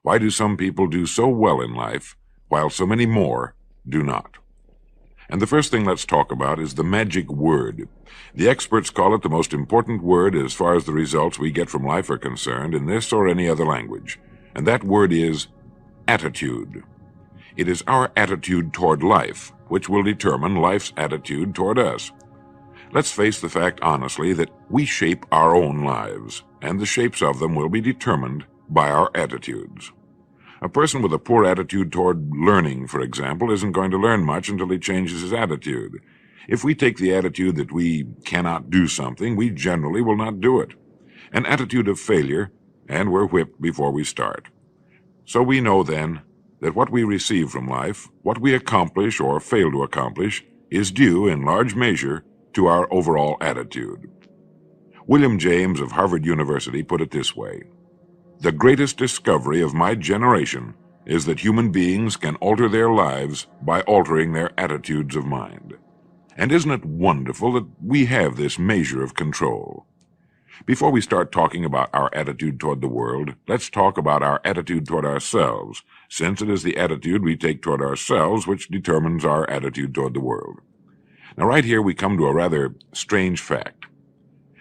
Why do some people do so well in life, while so many more do not? And the first thing let's talk about is the magic word. The experts call it the most important word as far as the results we get from life are concerned in this or any other language. And that word is attitude. It is our attitude toward life which will determine life's attitude toward us. Let's face the fact honestly that we shape our own lives, and the shapes of them will be determined by our attitudes. A person with a poor attitude toward learning, for example, isn't going to learn much until he changes his attitude. If we take the attitude that we cannot do something, we generally will not do it. An attitude of failure, and we're whipped before we start. So we know then that what we receive from life, what we accomplish or fail to accomplish, is due in large measure to our overall attitude. William James of Harvard University put it this way: "The greatest discovery of my generation is that human beings can alter their lives by altering their attitudes of mind." And isn't it wonderful that we have this measure of control? Before we start talking about our attitude toward the world, let's talk about our attitude toward ourselves, since it is the attitude we take toward ourselves which determines our attitude toward the world. Now, right here we come to a rather strange fact.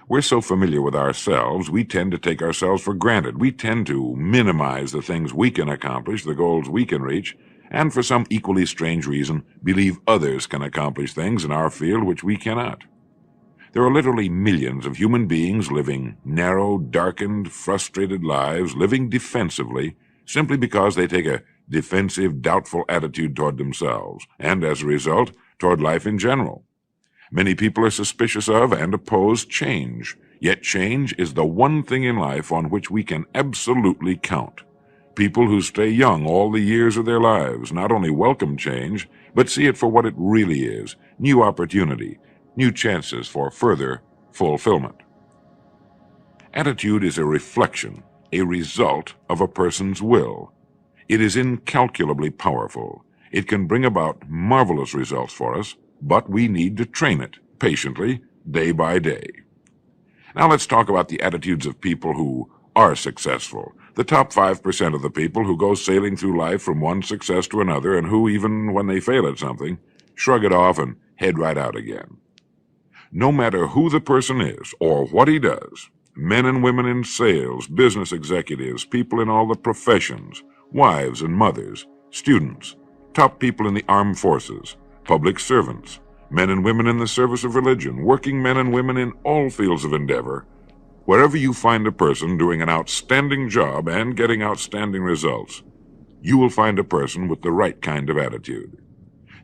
We're so familiar with ourselves, we tend to take ourselves for granted. We tend to minimize the things we can accomplish, the goals we can reach, and for some equally strange reason, believe others can accomplish things in our field which we cannot. There are literally millions of human beings living narrow, darkened, frustrated lives, living defensively, simply because they take a defensive, doubtful attitude toward themselves, and as a result, toward life in general. Many people are suspicious of and oppose change, yet change is the one thing in life on which we can absolutely count. People who stay young all the years of their lives not only welcome change, but see it for what it really is: new opportunity, new chances for further fulfillment. Attitude is a reflection, a result of a person's will. It is incalculably powerful. It can bring about marvelous results for us, but we need to train it patiently, day by day. Now let's talk about the attitudes of people who are successful. The top 5% of the people who go sailing through life from one success to another, and who, even when they fail at something, shrug it off and head right out again. No matter who the person is or what he does, men and women in sales, business executives, people in all the professions, wives and mothers, students, top people in the armed forces, public servants, men and women in the service of religion, working men and women in all fields of endeavor, wherever you find a person doing an outstanding job and getting outstanding results, you will find a person with the right kind of attitude.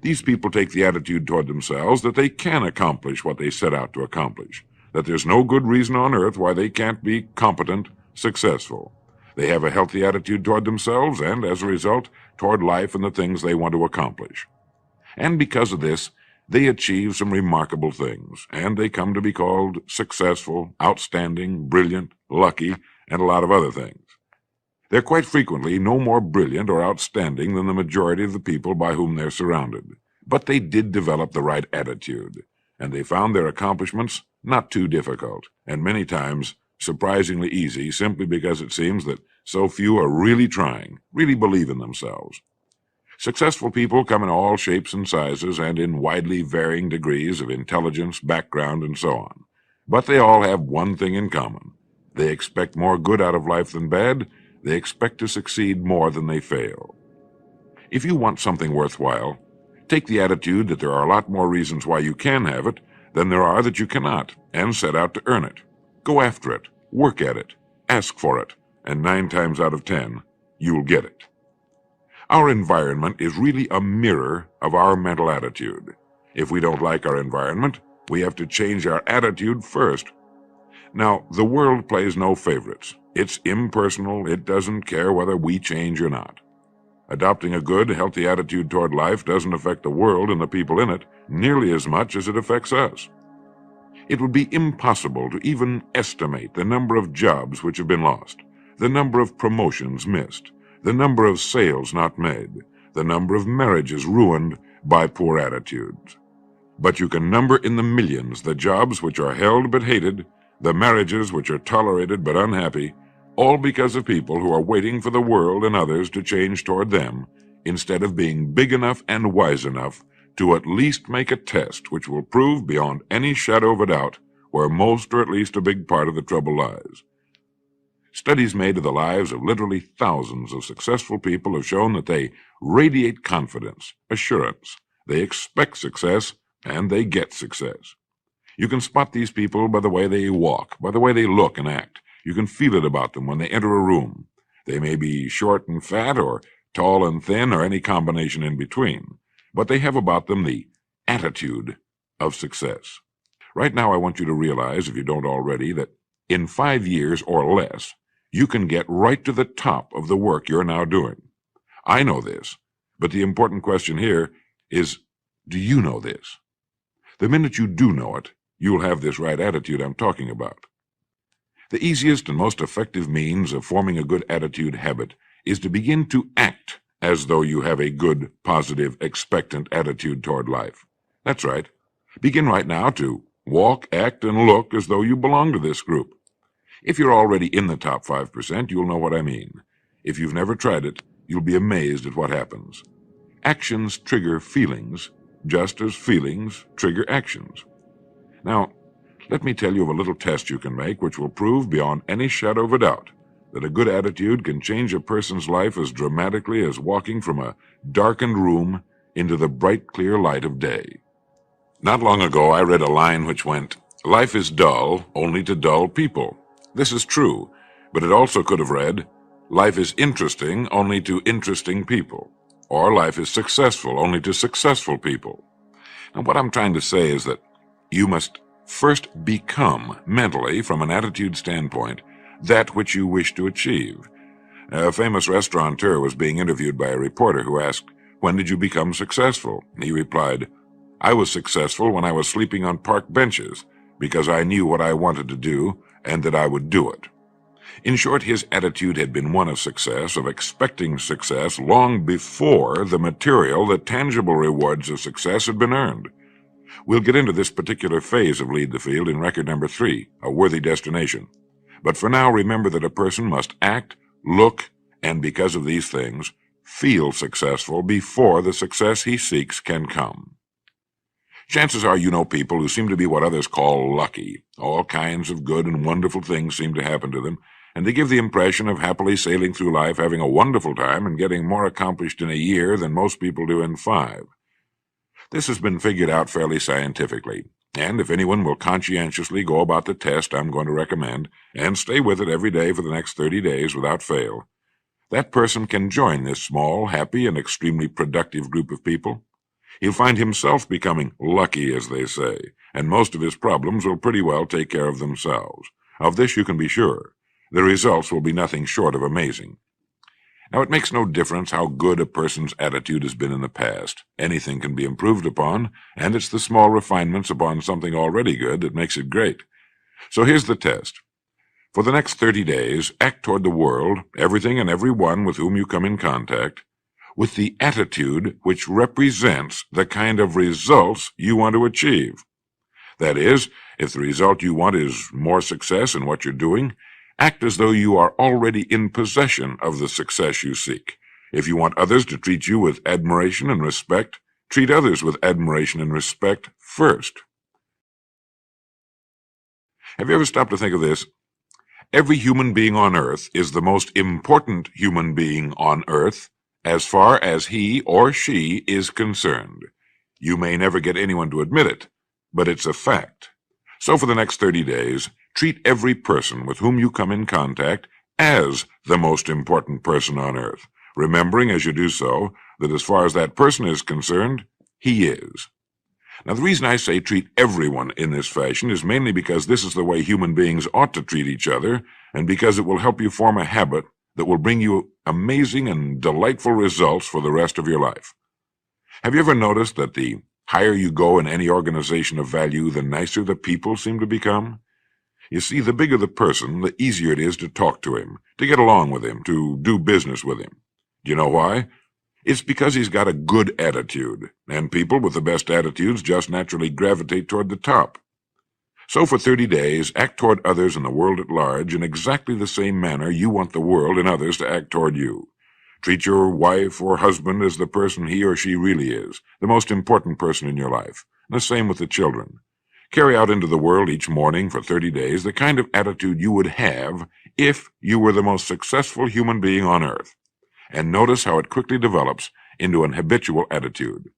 These people take the attitude toward themselves that they can accomplish what they set out to accomplish, that there's no good reason on earth why they can't be competent, successful. They have a healthy attitude toward themselves and, as a result, toward life and the things they want to accomplish. And because of this, they achieve some remarkable things, and they come to be called successful, outstanding, brilliant, lucky, and a lot of other things. They're quite frequently no more brilliant or outstanding than the majority of the people by whom they're surrounded. But they did develop the right attitude, and they found their accomplishments not too difficult, and many times surprisingly easy, simply because it seems that so few are really trying, really believe in themselves. Successful people come in all shapes and sizes and in widely varying degrees of intelligence, background, and so on. But they all have one thing in common. They expect more good out of life than bad. They expect to succeed more than they fail. If you want something worthwhile, take the attitude that there are a lot more reasons why you can have it than there are that you cannot, and set out to earn it. Go after it, work at it, ask for it, and 9 times out of 10, you'll get it. Our environment is really a mirror of our mental attitude. If we don't like our environment, we have to change our attitude first. Now, the world plays no favorites. It's impersonal. It doesn't care whether we change or not. Adopting a good, healthy attitude toward life doesn't affect the world and the people in it nearly as much as it affects us. It would be impossible to even estimate the number of jobs which have been lost, the number of promotions missed, the number of sales not made, the number of marriages ruined by poor attitudes. But you can number in the millions the jobs which are held but hated, the marriages which are tolerated but unhappy, all because of people who are waiting for the world and others to change toward them, instead of being big enough and wise enough to at least make a test which will prove beyond any shadow of a doubt where most or at least a big part of the trouble lies. Studies made of the lives of literally thousands of successful people have shown that they radiate confidence, assurance, they expect success, and they get success. You can spot these people by the way they walk, by the way they look and act. You can feel it about them when they enter a room. They may be short and fat, or tall and thin, or any combination in between, but they have about them the attitude of success. Right now, I want you to realize, if you don't already, that in 5 years or less, you can get right to the top of the work you're now doing. I know this, but the important question here is, do you know this? The minute you do know it, you'll have this right attitude I'm talking about. The easiest and most effective means of forming a good attitude habit is to begin to act as though you have a good, positive, expectant attitude toward life. That's right. Begin right now to walk, act, and look as though you belong to this group. If you're already in the top 5%, you'll know what I mean. If you've never tried it, you'll be amazed at what happens. Actions trigger feelings, just as feelings trigger actions. Now, let me tell you of a little test you can make which will prove beyond any shadow of a doubt that a good attitude can change a person's life as dramatically as walking from a darkened room into the bright, clear light of day. Not long ago, I read a line which went, "Life is dull only to dull people." This is true, but it also could have read, "Life is interesting only to interesting people," or "Life is successful only to successful people." And what I'm trying to say is that you must first become, mentally, from an attitude standpoint, that which you wish to achieve. A famous restaurateur was being interviewed by a reporter who asked, "When did you become successful?" He replied, "I was successful when I was sleeping on park benches, because I knew what I wanted to do and that I would do it." In short, his attitude had been one of success, of expecting success long before the material, the tangible rewards of success had been earned. We'll get into this particular phase of Lead the Field in record number 3, A Worthy Destination. But for now, remember that a person must act, look, and because of these things, feel successful before the success he seeks can come. Chances are you know people who seem to be what others call lucky. All kinds of good and wonderful things seem to happen to them, and they give the impression of happily sailing through life, having a wonderful time, and getting more accomplished in a year than most people do in 5. This has been figured out fairly scientifically, and if anyone will conscientiously go about the test I'm going to recommend, and stay with it every day for the next 30 days without fail, that person can join this small, happy, and extremely productive group of people. He'll find himself becoming lucky, as they say, and most of his problems will pretty well take care of themselves. Of this you can be sure. The results will be nothing short of amazing. Now, it makes no difference how good a person's attitude has been in the past. Anything can be improved upon, and it's the small refinements upon something already good that makes it great. So here's the test. For the next 30 days, act toward the world, everything and everyone with whom you come in contact, with the attitude which represents the kind of results you want to achieve. That is, if the result you want is more success in what you're doing, act as though you are already in possession of the success you seek. If you want others to treat you with admiration and respect, treat others with admiration and respect first. Have you ever stopped to think of this? Every human being on earth is the most important human being on earth as far as he or she is concerned. You may never get anyone to admit it, but it's a fact. So for the next 30 days, treat every person with whom you come in contact as the most important person on earth, remembering as you do so that as far as that person is concerned, he is. Now, the reason I say treat everyone in this fashion is mainly because this is the way human beings ought to treat each other, and because it will help you form a habit that will bring you amazing and delightful results for the rest of your life. Have you ever noticed that the higher you go in any organization of value, the nicer the people seem to become? You see, the bigger the person, the easier it is to talk to him, to get along with him, to do business with him. Do you know why? It's because he's got a good attitude, and people with the best attitudes just naturally gravitate toward the top. So for 30 days, act toward others and the world at large in exactly the same manner you want the world and others to act toward you. Treat your wife or husband as the person he or she really is, the most important person in your life. The same with the children. Carry out into the world each morning for 30 days the kind of attitude you would have if you were the most successful human being on earth. And notice how it quickly develops into an habitual attitude.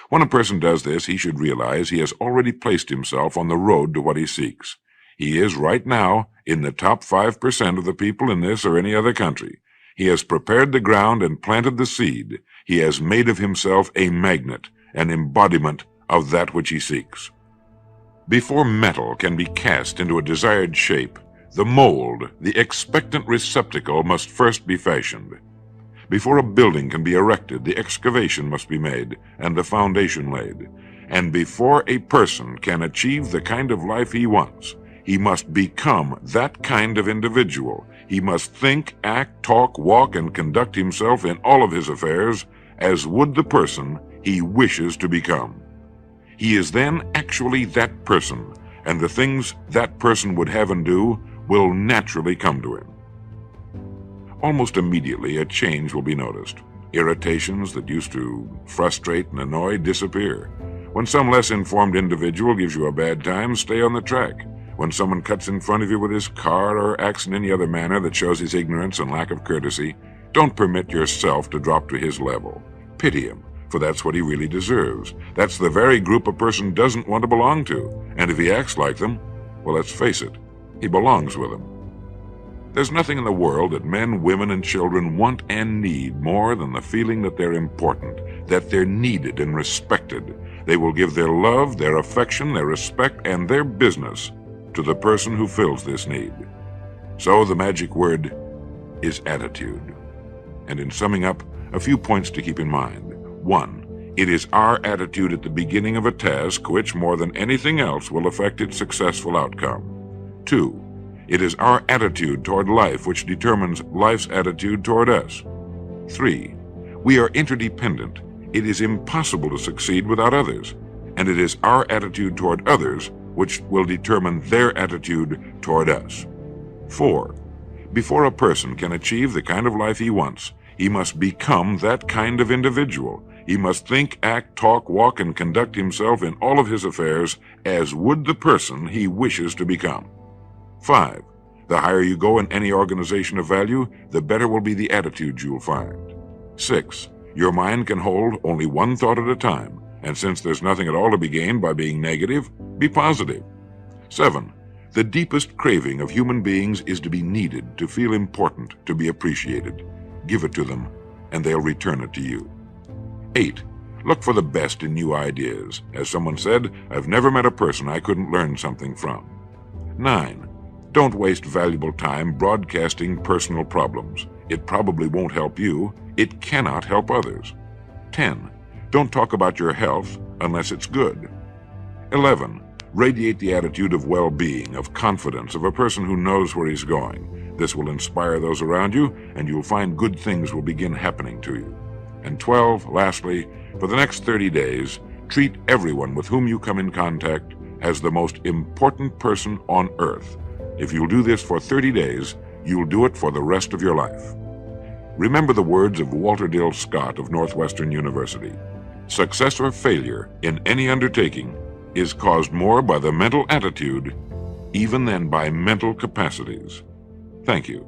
When a person does this, he should realize he has already placed himself on the road to what he seeks. He is right now in the top 5% of the people in this or any other country. He has prepared the ground and planted the seed. He has made of himself a magnet, an embodiment of that which he seeks. Before metal can be cast into a desired shape, the mold, the expectant receptacle, must first be fashioned. Before a building can be erected, the excavation must be made and the foundation laid. And before a person can achieve the kind of life he wants, he must become that kind of individual. He must think, act, talk, walk, and conduct himself in all of his affairs as would the person he wishes to become. He is then actually that person, and the things that person would have and do will naturally come to him. Almost immediately, a change will be noticed. Irritations that used to frustrate and annoy disappear. When some less informed individual gives you a bad time, stay on the track. When someone cuts in front of you with his car or acts in any other manner that shows his ignorance and lack of courtesy, don't permit yourself to drop to his level. Pity him, for that's what he really deserves. That's the very group a person doesn't want to belong to. And if he acts like them, well, let's face it, he belongs with them. There's nothing in the world that men, women, and children want and need more than the feeling that they're important, that they're needed and respected. They will give their love, their affection, their respect, and their business to the person who fills this need. So the magic word is attitude. And in summing up, a few points to keep in mind. 1. It is our attitude at the beginning of a task which, more than anything else, will affect its successful outcome. 2. It is our attitude toward life which determines life's attitude toward us. 3. We are interdependent. It is impossible to succeed without others, and it is our attitude toward others which will determine their attitude toward us. 4. Before a person can achieve the kind of life he wants, he must become that kind of individual. He must think, act, talk, walk, and conduct himself in all of his affairs as would the person he wishes to become. 5. The higher you go in any organization of value, the better will be the attitude you'll find. 6. Your mind can hold only one thought at a time, and since there's nothing at all to be gained by being negative, be positive. 7. The deepest craving of human beings is to be needed, to feel important, to be appreciated. Give it to them, and they'll return it to you. 8. Look for the best in new ideas. As someone said, I've never met a person I couldn't learn something from. 9. Don't waste valuable time broadcasting personal problems. It probably won't help you. It cannot help others. 10. Don't talk about your health unless it's good. 11. Radiate the attitude of well-being, of confidence, of a person who knows where he's going. This will inspire those around you, and you'll find good things will begin happening to you. And 12, lastly, for the next 30 days, treat everyone with whom you come in contact as the most important person on earth. If you'll do this for 30 days, you'll do it for the rest of your life. Remember the words of Walter Dill Scott of Northwestern University. Success or failure in any undertaking is caused more by the mental attitude even than by mental capacities. Thank you.